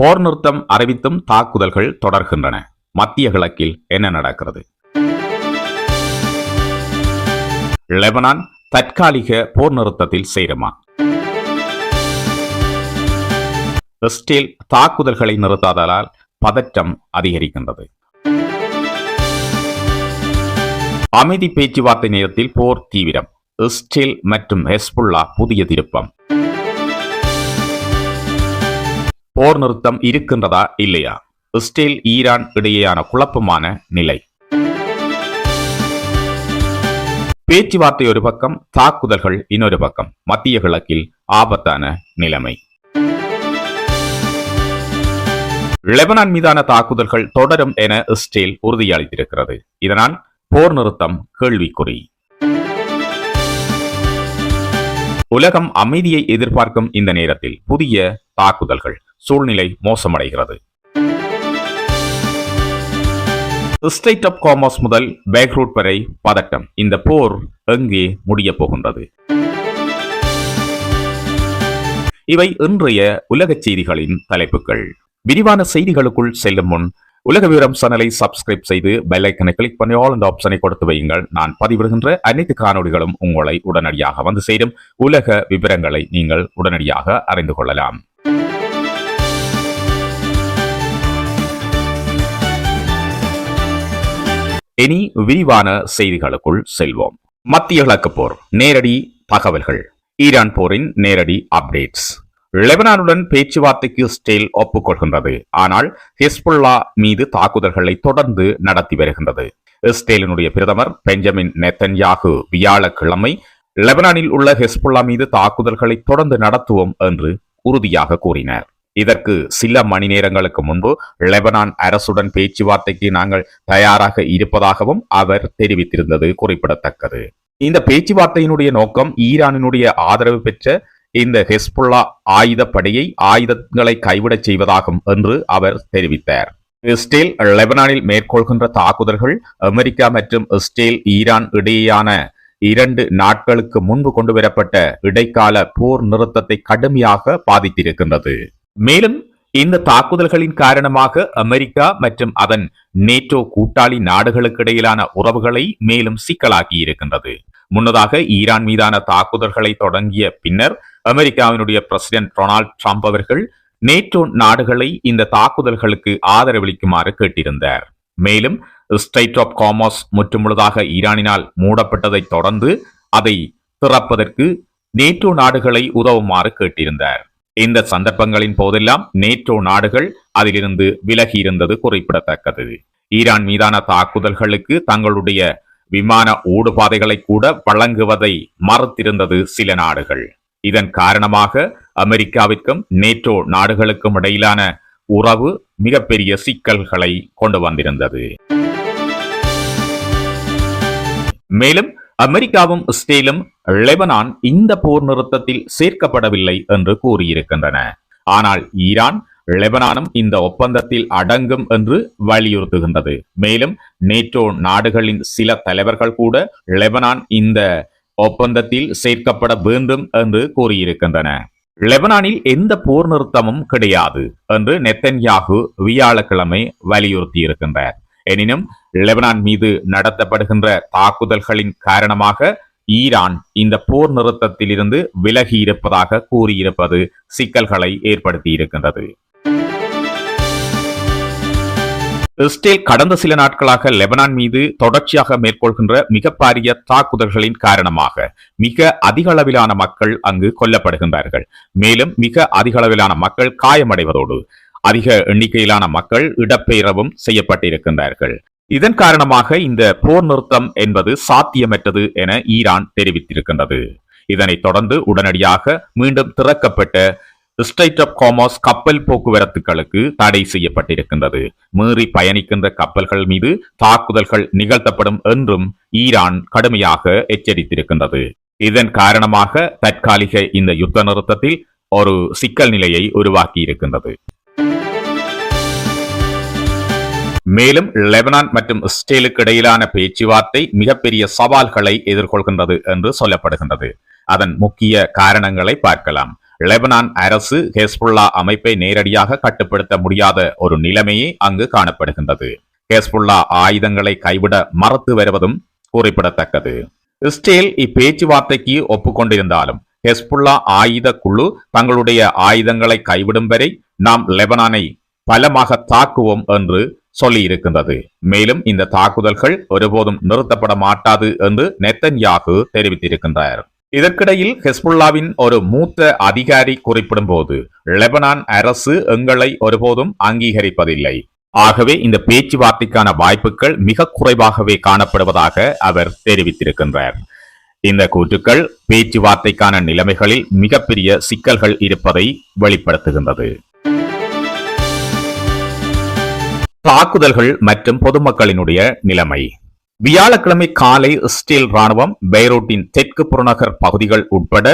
போர் நிறுத்தம் அறிவித்தும் தாக்குதல்கள் தொடர்கின்றன. மத்திய கிழக்கில் என்ன நடக்கிறது? லெபனான் தற்காலிக போர் நிறுத்தத்தில் சேருமா? இஸ்ரேல் தாக்குதல்களை நிறுத்தாததால் பதற்றம் அதிகரிக்கின்றது. அமைதி பேச்சுவார்த்தை நேரத்தில் போர் தீவிரம். இஸ்ரேல் மற்றும் ஹெஸ்புல்லா புதிய திருப்பம். போர் நிறுத்தம் இருக்கின்றதா இல்லையா? இஸ்ரேல் ஈரான் இடையேயான குழப்பமான நிலை. பேச்சுவார்த்தை ஒரு பக்கம், தாக்குதல்கள் இன்னொரு பக்கம். மத்திய கிழக்கில் ஆபத்தான நிலைமை. லெபனான் மீதான தாக்குதல்கள் தொடரும் என இஸ்ரேல் உறுதியளித்திருக்கிறது. இதனால் போர் நிறுத்தம் கேள்விக்குறி. உலகம் அமைதியை எதிர்பார்க்கும் இந்த நேரத்தில் புதிய தாக்குதல்கள். சூழ்நிலை மோசமடைகிறது. ஸ்ட்ரெய்ட் ஆஃப் ஹார்மஸ் முதல் பேக்ரூட் வரை பதட்டம். இந்த போர் எங்கே முடிய போகின்றது? இவை இன்றைய உலக செய்திகளின் தலைப்புகள். விரிவான செய்திகளுக்குள் செல்லும் முன் உலக விவரம் சேனலை சப்ஸ்கிரைப் செய்து பெல் ஐக்கனை கிளிக் பண்ணி ஆல் என்ற ஆப்ஷனை கொடுத்து வையுங்கள். நான் பதிவிடுகின்ற அனைத்து காணொளிகளும் உங்களை உடனடியாக வந்து சேரும். உலக விவரங்களை நீங்கள் உடனடியாக அறிந்து கொள்ளலாம். இனி விரிவான செய்திகளுக்குள் செல்வோம். மத்திய கிழக்கு போர் நேரடி தகவல்கள். ஈரான் போரின் நேரடி அப்டேட்ஸ். லெபனானுடன் பேச்சுவார்த்தைக்கு இஸ்ரேல் ஒப்புக்கொள்கின்றது. ஆனால் ஹெஸ்புல்லா மீது தாக்குதல்களை தொடர்ந்து நடத்தி வருகின்றது. இஸ்ரேலினுடைய பிரதமர் பெஞ்சமின் நெத்தன்யாகு வியாழக்கிழமை லெபனானில் உள்ள ஹெஸ்புல்லா மீது தாக்குதல்களை தொடர்ந்து நடத்துவோம் என்று உறுதியாக கூறினார். இதற்கு சில மணி நேரங்களுக்கு முன்பு லெபனான் அரசுடன் பேச்சுவார்த்தைக்கு நாங்கள் தயாராக இருப்பதாகவும் அவர் தெரிவித்திருந்தது குறிப்பிடத்தக்கது. இந்த பேச்சுவார்த்தையினுடைய நோக்கம் ஈரானினுடைய ஆதரவு பெற்ற இந்த ஹெஸ்புல்லா ஆயுதப்படையை ஆயுதங்களை கைவிடச் செய்வதாகும் என்று அவர் தெரிவித்தார். இஸ்ரேல் லெபனானில் மேற்கொள்கின்ற தாக்குதல்கள் அமெரிக்கா மற்றும் இஸ்ரேல் ஈரான் இடையேயான 2 நாட்களுக்கு முன்பு கொண்டுவரப்பட்ட இடைக்கால போர் நிறுத்தத்தை கடுமையாக பாதித்திருக்கின்றது. மேலும் இந்த தாக்குதல்களின் காரணமாக அமெரிக்கா மற்றும் அதன் நேட்டோ கூட்டாளி நாடுகளுக்கு இடையிலான உறவுகளை மேலும் சிக்கலாக்கி இருக்கின்றது. முன்னதாக ஈரான் மீதான தாக்குதல்களை தொடங்கிய பின்னர் அமெரிக்காவினுடைய பிரசிடென்ட் டொனால்ட் ட்ரம்ப் அவர்கள் நேட்டோ நாடுகளை இந்த தாக்குதல்களுக்கு ஆதரவளிக்குமாறு கேட்டிருந்தார். மேலும் ஸ்ட்ரெய்ட் ஆஃப் ஹார்மஸ் முற்றுமுழுதாக ஈரானினால் மூடப்பட்டதை தொடர்ந்து அதை திறப்பதற்கு நேட்டோ நாடுகளை உதவுமாறு கேட்டிருந்தார். இந்த சந்தர்ப்பங்களின் போதெல்லாம் நேட்டோ நாடுகள் அதிலிருந்து விலகியிருந்தது குறிப்பிடத்தக்கது. ஈரான் மீதான தாக்குதல்களுக்கு தங்களுடைய விமான ஊடுபாதைகளை கூட வழங்குவதை மறுத்திருந்தது சில நாடுகள். இதன் காரணமாக அமெரிக்காவிற்கும் நேட்டோ நாடுகளுக்கும் இடையிலான உறவு மிகப்பெரிய சிக்கல்களை கொண்டு வந்திருந்தது. மேலும் அமெரிக்காவும் இஸ்ரேலும் லெபனான் இந்த போர் நிறுத்தத்தில் சேர்க்கப்படவில்லை என்று கூறியிருக்கின்றன. ஆனால் ஈரான் லெபனானும் இந்த ஒப்பந்தத்தில் அடங்கும் என்று வலியுறுத்துகின்றது. மேலும் நேட்டோ நாடுகளின் சில தலைவர்கள் கூட லெபனான் இந்த ஒப்பந்தத்தில் சேர்க்கப்பட வேண்டும் என்று கூறியிருக்கின்றன. லெபனானில் எந்த போர் நிறுத்தமும் கிடையாது என்று நெத்தன்யாகு வியாழக்கிழமை வலியுறுத்தியிருக்கின்றார். எனினும் லெபனான் மீது நடத்தப்படுகின்ற தாக்குதல்களின் காரணமாக ஈரான் இந்த போர் நிறுத்தத்திலிருந்து விலகி இருப்பதாக கூறியிருப்பது சிக்கல்களை ஏற்படுத்தி இருக்கின்றது. இஸ்ரேல் கடந்த சில நாட்களாக லெபனான் மீது தொடர்ச்சியாக மேற்கொள்கின்ற மிக பாரிய தாக்குதல்களின் காரணமாக மிக அதிக அளவிலான மக்கள் அங்கு கொல்லப்படுகின்றார்கள். மேலும் மிக அதிக அளவிலான மக்கள் காயமடைவதோடு அதிக எண்ணிக்கையிலான மக்கள் இடப்பெயரவும் செய்யப்பட்டிருக்கின்றார்கள். இதன் காரணமாக இந்த போர் நிறுத்தம் என்பது சாத்தியமற்றது என ஈரான் தெரிவித்திருக்கின்றது. இதனைத் தொடர்ந்து உடனடியாக மீண்டும் திறக்கப்பட்ட ஸ்ட்ரெய்ட் ஆஃப் ஹார்மஸ் கப்பல் போக்குவரத்துகளுக்கு தடை செய்யப்பட்டிருக்கின்றது. மீறி பயணிக்கின்ற கப்பல்கள் மீது தாக்குதல்கள் நிகழ்த்தப்படும் என்றும் ஈரான் கடுமையாக எச்சரித்திருக்கின்றது. இதன் காரணமாக தற்காலிக இந்த யுத்த நிறுத்தத்தில் ஒரு சிக்கல் நிலையை உருவாக்கி இருக்கின்றது. மேலும் லெபனான் மற்றும் இஸ்ரேலுக்கு இடையிலான பேச்சுவார்த்தை மிகப்பெரிய சவால்களை எதிர்கொள்கின்றது என்று சொல்லப்படுகின்றது. அதன் முக்கிய காரணங்களை பார்க்கலாம். லெபனான் அரசு ஹெஸ்புல்லா அமைப்பை நேரடியாக கட்டுப்படுத்த முடியாத ஒரு நிலைமையே அங்கு காணப்படுகின்றது. ஹெஸ்புல்லா ஆயுதங்களை கைவிட மறுத்து வருவதும் குறிப்பிடத்தக்கது. இஸ்ரேல் இப்பேச்சுவார்த்தைக்கு ஒப்புக்கொண்டிருந்தாலும் ஹெஸ்புல்லா ஆயுத குழு தங்களுடைய ஆயுதங்களை கைவிடும் வரை நாம் லெபனானை பலமாக தாக்குவோம் என்று சொல்லியிருக்கின்றது. மேலும் இந்த தாக்குதல்கள் ஒருபோதும் நிறுத்தப்பட மாட்டாது என்று நெத்தன்யாகு தெரிவித்திருக்கின்றார். இதற்கிடையில் ஹெஸ்புல்லாவின் ஒரு மூத்த அதிகாரி குறிப்பிடும் போது லெபனான் அரசு எங்களை ஒருபோதும் அங்கீகரிப்பதில்லை, ஆகவே இந்த பேச்சுவார்த்தைக்கான வாய்ப்புகள் மிக குறைவாகவே காணப்படுவதாக அவர் தெரிவித்திருக்கின்றார். இந்த கூற்றுக்கள் பேச்சுவார்த்தைக்கான நிலைமைகளில் மிகப்பெரிய சிக்கல்கள் இருப்பதை வெளிப்படுத்துகின்றது. தாக்குதல்கள் மற்றும் பொதுமக்களினுடைய நிலைமை. வியாழக்கிழமை காலை இஸ்ரேல் ராணுவம் பெய்ரூட்டின் தெற்கு புறநகர் பகுதிகள் உட்பட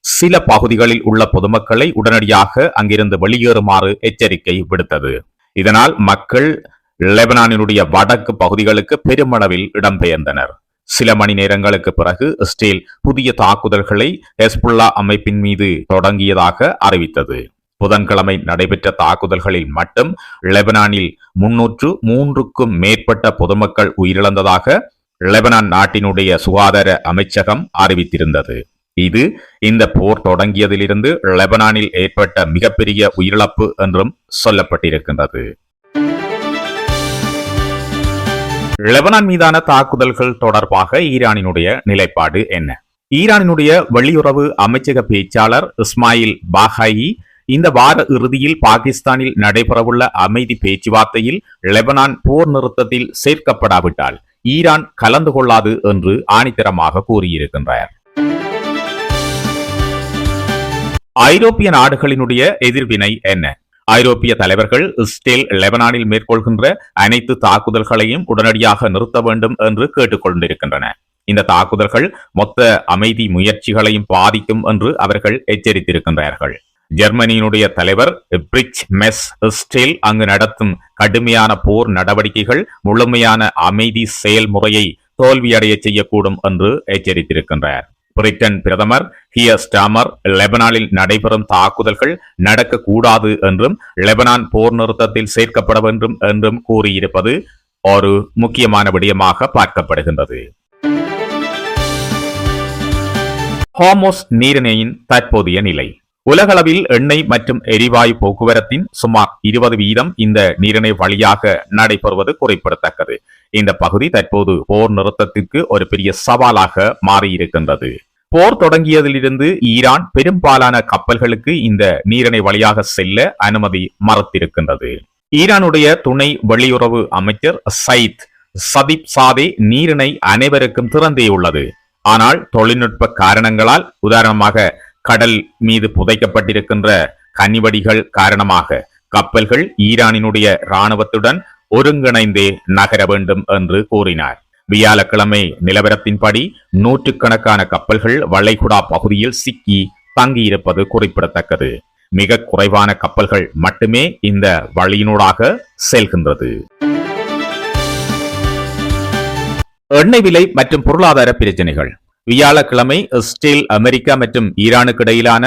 சில பகுதிகளில் உள்ள பொதுமக்களை உடனடியாக அங்கிருந்து வெளியேறுமாறு எச்சரிக்கை விடுத்தது. இதனால் மக்கள் லெபனானினுடைய வடக்கு பகுதிகளுக்கு பெருமளவில் இடம்பெயர்ந்தனர். சில மணி நேரங்களுக்கு பிறகு இஸ்ரேல் புதிய தாக்குதல்களை ஹெஸ்புல்லா அமைப்பின் மீது தொடங்கியதாக அறிவித்தது. புதன்கிழமை நடைபெற்ற தாக்குதல்களில் மட்டும் லெபனானில் 303க்கும் மேற்பட்ட பொதுமக்கள் உயிரிழந்ததாக லெபனான் நாட்டினுடைய சுகாதார அமைச்சகம் அறிவித்திருந்தது. இது இந்த போர் தொடங்கியதிலிருந்து லெபனானில் ஏற்பட்ட மிகப்பெரிய உயிரிழப்பு என்றும் சொல்லப்பட்டிருக்கின்றது. லெபனான் மீதான தாக்குதல்கள் தொடர்பாக ஈரானினுடைய நிலைப்பாடு என்ன? ஈரானினுடைய வெளியுறவு அமைச்சக பேச்சாளர் இஸ்மாயில் பாகாயி இந்த வார இறுதியில் பாகிஸ்தானில் நடைபெறவுள்ள அமைதி பேச்சுவார்த்தையில் லெபனான் போர் நிறுத்தத்தில் சேர்க்கப்படாவிட்டால் ஈரான் கலந்து கொள்ளாது என்று ஆணித்தரமாக கூறியிருக்கின்றார். ஐரோப்பிய நாடுகளினுடைய எதிர்வினை என்ன? ஐரோப்பிய தலைவர்கள் இஸ்ரேல் லெபனானில் மேற்கொள்கின்ற அனைத்து தாக்குதல்களையும் உடனடியாக நிறுத்த வேண்டும் என்று கேட்டுக்கொண்டிருக்கின்றன. இந்த தாக்குதல்கள் மொத்த அமைதி முயற்சிகளையும் பாதிக்கும் என்று அவர்கள் எச்சரித்திருக்கின்றார்கள். ஜெர்மனியினுடைய தலைவர் பிரிட்ஜ் மெஸ் இஸ்ரேல் அங்கு நடத்தும் கடுமையான போர் நடவடிக்கைகள் முழுமையான அமைதி செயல்முறையை தோல்வியடைய செய்யக்கூடும் என்று எச்சரித்திருக்கின்றார். பிரிட்டன் பிரதமர் கியர் ஸ்டாமர் லெபனானில் நடைபெறும் தாக்குதல்கள் நடக்கக்கூடாது என்றும் லெபனான் போர் நிறுத்தத்தில் சேர்க்கப்பட வேண்டும் என்றும் கூறியிருப்பது ஒரு முக்கியமான விடயமாக பார்க்கப்படுகின்றது. ஹோர்முஸ் நீரிணையின் தற்போதைய நிலை. உலகளவில் எண்ணெய் மற்றும் எரிவாயு போக்குவரத்தின் சுமார் 20% இந்த நீரிணை வழியாக நடைபெறுவது குறிப்பிடத்தக்கது. இந்த பகுதி தற்போது போர் நிறுத்தத்திற்கு ஒரு பெரிய சவாலாக மாறியிருக்கின்றது. போர் தொடங்கியதிலிருந்து ஈரான் பெரும்பாலான கப்பல்களுக்கு இந்த நீரிணை வழியாக செல்ல அனுமதி மறுத்திருக்கின்றது. ஈரானுடைய துணை வெளியுறவு அமைச்சர் சயித் சதீப் சாதே நீரிணை அனைவருக்கும் திறந்தே உள்ளது. ஆனால் தொழில்நுட்ப காரணங்களால், உதாரணமாக கடல் மீது புதைக்கப்பட்டிருக்கின்ற கனிவடிகள் காரணமாக கப்பல்கள் ஈரானினுடைய இராணுவத்துடன் ஒருங்கிணைந்தே நகர வேண்டும் என்று கூறினார். வியாழக்கிழமை நிலவரத்தின்படி நூற்றுக்கணக்கான கப்பல்கள் வளைகுடா பகுதியில் சிக்கி தங்கியிருப்பது குறிப்பிடத்தக்கது. மிக குறைவான கப்பல்கள் மட்டுமே இந்த வழியினூடாக செல்கின்றது. எண்ணெய் விலை மற்றும் பொருளாதார பிரச்சனைகள். வியாழக்கிழமை இஸ்ரேல், அமெரிக்கா மற்றும் ஈரானுக்கு இடையிலான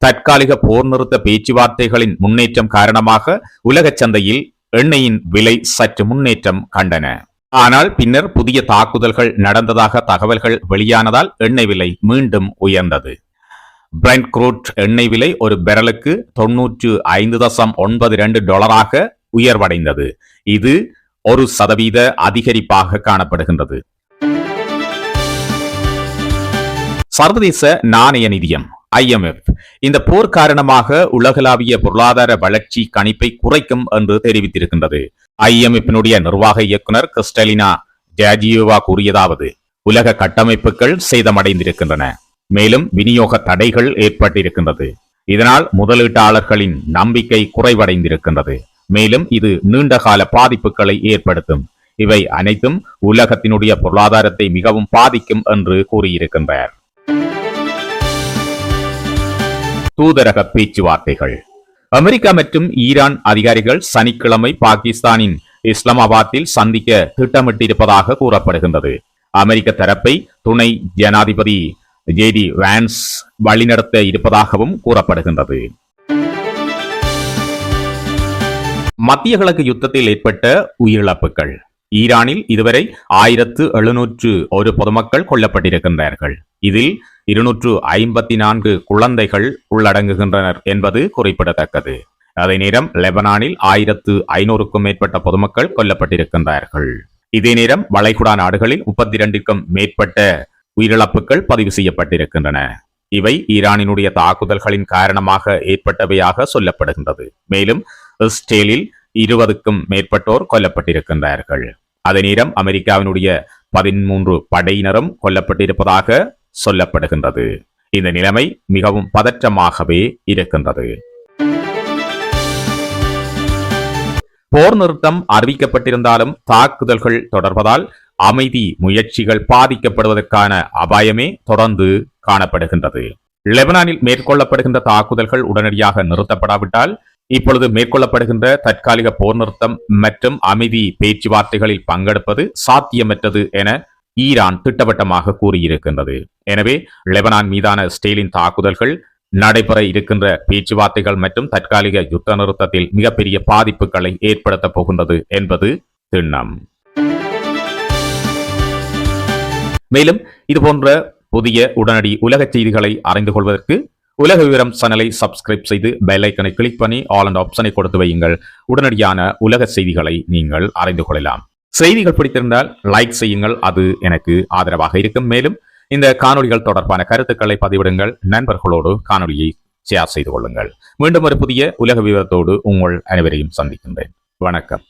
தற்காலிக போர் நிறுத்த பேச்சுவார்த்தைகளின் முன்னேற்றம் காரணமாக உலக சந்தையில் எண்ணெயின் விலை சற்று முன்னேற்றம் கண்டன. ஆனால் பின்னர் புதிய தாக்குதல்கள் நடந்ததாக தகவல்கள் வெளியானதால் எண்ணெய் விலை மீண்டும் உயர்ந்தது. பிரெண்ட் க்ரூட் எண்ணெய் விலை ஒரு பெரலுக்கு $95.92 உயர்வடைந்தது. இது 1% அதிகரிப்பாக காணப்படுகின்றது. சர்வதேச நாணய நிதியம் IMF இந்த போர் காரணமாக உலகளாவிய பொருளாதார வளர்ச்சி கணிப்பை குறைக்கும் என்று தெரிவித்திருக்கின்றது. IMF-னுடைய நிர்வாக இயக்குனர் கிறிஸ்டலினா ஜார்ஜியோவா கூறியதாவது, உலக கட்டமைப்புகள் சேதமடைந்திருக்கின்றன, மேலும் விநியோக தடைகள் ஏற்பட்டிருக்கின்றது. இதனால் முதலீட்டாளர்களின் நம்பிக்கை குறைவடைந்திருக்கின்றது, மேலும் இது நீண்டகால பாதிப்புகளை ஏற்படுத்தும். இவை அனைத்தும் உலகத்தினுடைய பொருளாதாரத்தை மிகவும் பாதிக்கும் என்று கூறியிருக்கின்றார். தூதரக பேச்சுவார்த்தைகள். அமெரிக்கா மற்றும் ஈரான் அதிகாரிகள் சனிக்கிழமை பாகிஸ்தானின் இஸ்லாமாபாத்தில் சந்திக்க திட்டமிட்டிருப்பதாக கூறப்படுகின்றது. அமெரிக்க தரப்பை துணை ஜனாதிபதி JD வான்ஸ் வழிநடத்த இருப்பதாகவும் கூறப்படுகின்றது. மத்திய கிழக்கு யுத்தத்தில் ஏற்பட்ட உயிரிழப்புகள். ஈரானில் இதுவரை 1701 பொதுமக்கள் கொல்லப்பட்டிருக்கின்றார்கள். இதில் 254 குழந்தைகள் உள்ளடங்குகின்றனர் என்பது குறிப்பிடத்தக்கது. அதே நேரம் லெபனானில் 1500க்கும் மேற்பட்ட பொதுமக்கள் கொல்லப்பட்டிருக்கின்றார்கள். இதே நேரம் வளைகுடா நாடுகளில் 32க்கும் மேற்பட்ட உயிரிழப்புகள் பதிவு செய்யப்பட்டிருக்கின்றன. இவை ஈரானினுடைய தாக்குதல்களின் காரணமாக ஏற்பட்டவையாக சொல்லப்படுகின்றது. மேலும் இஸ்ரேலில் 20க்கும் மேற்பட்டோர் கொல்லப்பட்டிருக்கின்றார்கள். அதே நேரம் அமெரிக்காவினுடைய 13 படையினரும் கொல்லப்பட்டிருப்பதாக சொல்லப்படுகின்றது. இந்த நிலைமை மிகவும் பதற்றமாகவே இருக்கின்றது. போர் நிறுத்தம் அறிவிக்கப்பட்டிருந்தாலும் தாக்குதல்கள் தொடர்வதால் அமைதி முயற்சிகள் பாதிக்கப்படுவதற்கான அபாயமே தொடர்ந்து காணப்படுகின்றது. லெபனானில் மேற்கொள்ளப்படுகின்ற தாக்குதல்கள் உடனடியாக நிறுத்தப்படாவிட்டால் இப்பொழுது மேற்கொள்ளப்படுகின்ற தற்காலிக போர் நிறுத்தம் மற்றும் அமைதி பேச்சுவார்த்தைகளில் பங்கெடுப்பது சாத்தியமற்றது என ஈரான் திட்டவட்டமாக கூறியிருக்கின்றது. எனவே லெபனான் மீதான இஸ்ரேலின் தாக்குதல்கள், நடைபெற இருக்கின்ற பேச்சுவார்த்தைகள் மற்றும் தற்காலிக யுத்த நிறுத்தத்தில் மிகப்பெரிய பாதிப்புகளை ஏற்படுத்தப் போகின்றது என்பது திண்ணம். மேலும் இதுபோன்ற புதிய உடனடி உலக செய்திகளை அறிந்து கொள்வதற்கு உலக விவரம் சேனலை சப்ஸ்கிரைப் செய்து பெல் ஐக்கனை கிளிக் பண்ணி ஆல் அண்ட் ஆப்ஷனை கொடுத்து வையுங்கள். உடனடியான உலக செய்திகளை நீங்கள் அறிந்து கொள்ளலாம். செய்திகள் பிடித்திருந்தால் லைக் செய்யுங்கள், அது எனக்கு ஆதரவாக இருக்கும். மேலும் இந்த காணொளிகள் தொடர்பான கருத்துக்களை பதிவிடுங்கள். நண்பர்களோடு காணொளியை ஷேர் செய்து கொள்ளுங்கள். மீண்டும் ஒரு புதிய உலக விவரத்தோடு உங்கள் அனைவரையும் சந்திக்கின்றேன். வணக்கம்.